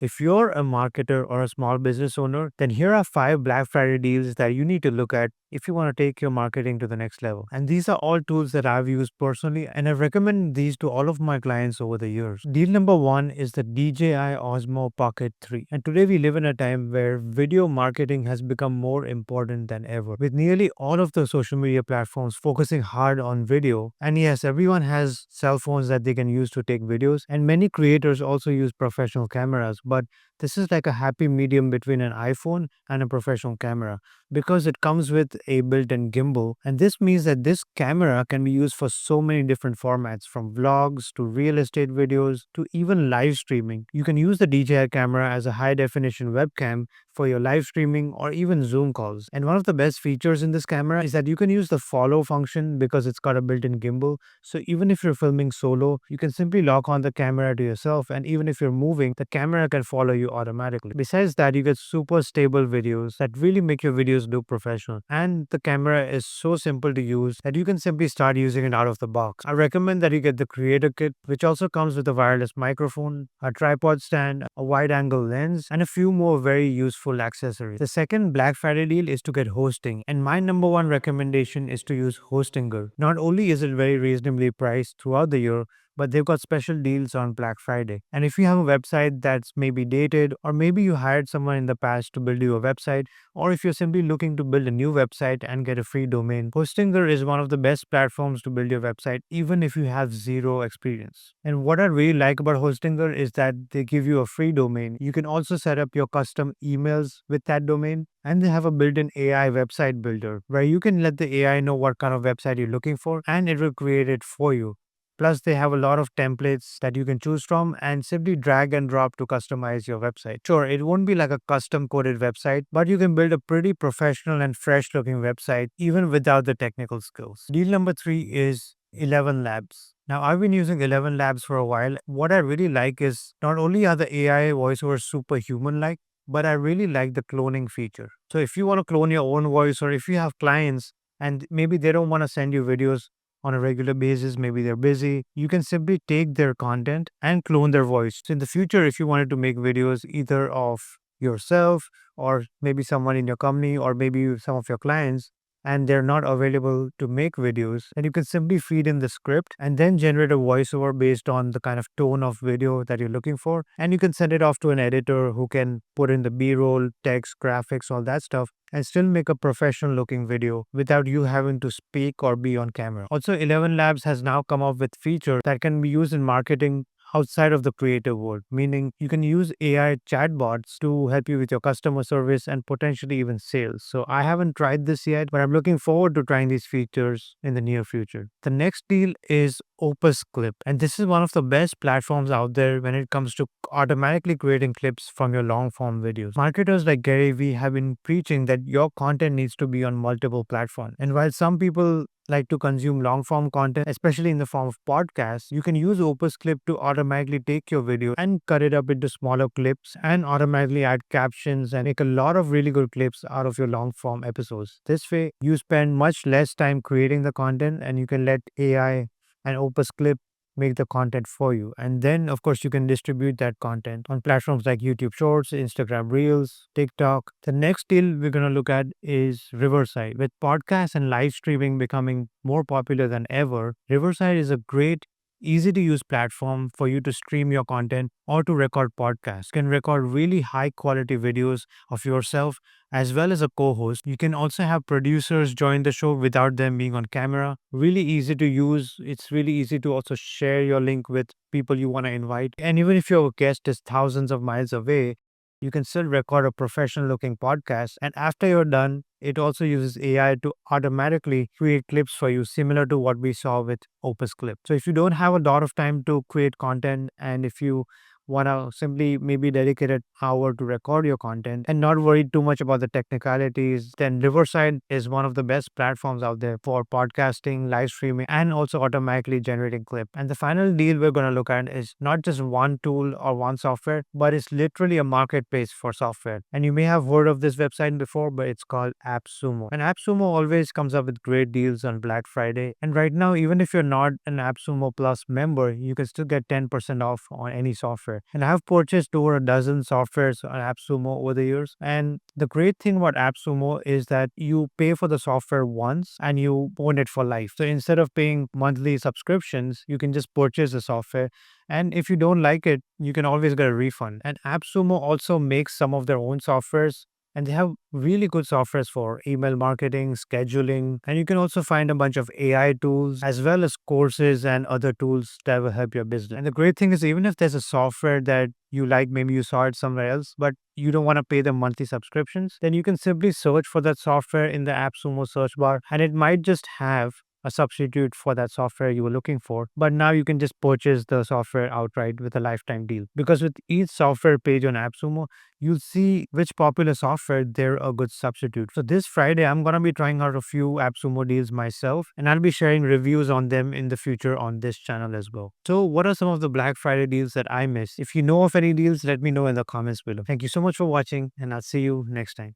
If you're a marketer or a small business owner, then here are 5 Black Friday deals that you need to look at if you want to take your marketing to the next level. And these are all tools that I've used personally, and I recommend these to all of my clients over the years. Deal number one is the DJI Osmo Pocket 3. And today we live in a time where video marketing has become more important than ever, with nearly all of the social media platforms focusing hard on video. And yes, everyone has cell phones that they can use to take videos, and many creators also use professional cameras. But this is like a happy medium between an iPhone and a professional camera because it comes with a built-in gimbal, and this means that this camera can be used for so many different formats, from vlogs to real estate videos to even live streaming. You can use the DJI camera as a high definition webcam for your live streaming or even Zoom calls. And one of the best features in this camera is that you can use the follow function because it's got a built-in gimbal. So even if you're filming solo, you can simply lock on the camera to yourself, and even if you're moving, the camera can follow you automatically. Besides that, you get super stable videos that really make your videos look professional. And the camera is so simple to use that you can simply start using it out of the box. I recommend that you get the creator kit, which also comes with a wireless microphone, a tripod stand, a wide angle lens, and a few more very useful accessories. The second Black Friday deal is to get hosting, and my number one recommendation is to use Hostinger. Not only is it very reasonably priced throughout the year, but they've got special deals on Black Friday. And if you have a website that's maybe dated, or maybe you hired someone in the past to build you a website, or if you're simply looking to build a new website and get a free domain, Hostinger is one of the best platforms to build your website, even if you have zero experience. And what I really like about Hostinger is that they give you a free domain. You can also set up your custom emails with that domain, and they have a built-in AI website builder where you can let the AI know what kind of website you're looking for, and it will create it for you. Plus, they have a lot of templates that you can choose from and simply drag and drop to customize your website. Sure, it won't be like a custom coded website, but you can build a pretty professional and fresh looking website even without the technical skills. Deal number three is 11 Labs. Now, I've been using 11 Labs for a while. What I really like is not only are the AI voiceovers super human like, but I really like the cloning feature. So, if you want to clone your own voice, or if you have clients and maybe they don't want to send you videos on a regular basis, maybe they're busy, you can simply take their content and clone their voice. So in the future, if you wanted to make videos either of yourself or maybe someone in your company or maybe some of your clients, and they're not available to make videos, then you can simply feed in the script and then generate a voiceover based on the kind of tone of video that you're looking for. And you can send it off to an editor who can put in the B-roll, text, graphics, all that stuff, and still make a professional looking video without you having to speak or be on camera. Also, 11 Labs has now come up with features that can be used in marketing outside of the creative world, meaning you can use AI chatbots to help you with your customer service and potentially even sales. So I haven't tried this yet, but I'm looking forward to trying these features in the near future. The next deal is Opus Clip, and this is one of the best platforms out there when it comes to automatically creating clips from your long form videos. Marketers like Gary Vee have been preaching that your content needs to be on multiple platforms. And while some people like to consume long form content, especially in the form of podcasts, you can use Opus Clip to automatically take your video and cut it up into smaller clips and automatically add captions and make a lot of really good clips out of your long form episodes. This way, you spend much less time creating the content and you can let AI and Opus Clip make the content for you. And then, of course, you can distribute that content on platforms like YouTube Shorts, Instagram Reels, TikTok. The next deal we're going to look at is Riverside. With podcasts and live streaming becoming more popular than ever, Riverside is a great, easy to use platform for you to stream your content or to record podcasts. You can record really high quality videos of yourself as well as a co-host. You can also have producers join the show without them being on camera. Really easy to use. It's really easy to also share your link with people you want to invite. And even if your guest is thousands of miles away, you can still record a professional looking podcast. And after you're done, it also uses AI to automatically create clips for you, similar to what we saw with Opus Clip. So if you don't have a lot of time to create content, and if you want to simply maybe dedicate an hour to record your content and not worry too much about the technicalities, then Riverside is one of the best platforms out there for podcasting, live streaming, and also automatically generating clip. And the final deal we're going to look at is not just one tool or one software, but it's literally a marketplace for software. And you may have heard of this website before, but it's called AppSumo. And AppSumo always comes up with great deals on Black Friday. And right now, even if you're not an AppSumo Plus member, you can still get 10% off on any software. And I have purchased over a dozen softwares on AppSumo over the years. And the great thing about AppSumo is that you pay for the software once and you own it for life. So instead of paying monthly subscriptions, you can just purchase the software. And if you don't like it, you can always get a refund. And AppSumo also makes some of their own softwares, and they have really good softwares for email marketing, scheduling, and you can also find a bunch of AI tools as well as courses and other tools that will help your business. And the great thing is, even if there's a software that you like, maybe you saw it somewhere else, but you don't want to pay the monthly subscriptions, then you can simply search for that software in the AppSumo search bar, and it might just have a substitute for that software you were looking for. But now you can just purchase the software outright with a lifetime deal. Because with each software page on AppSumo, you'll see which popular software they're a good substitute. So this Friday, I'm going to be trying out a few AppSumo deals myself, and I'll be sharing reviews on them in the future on this channel as well. So what are some of the Black Friday deals that I missed? If you know of any deals, let me know in the comments below. Thank you so much for watching, and I'll see you next time.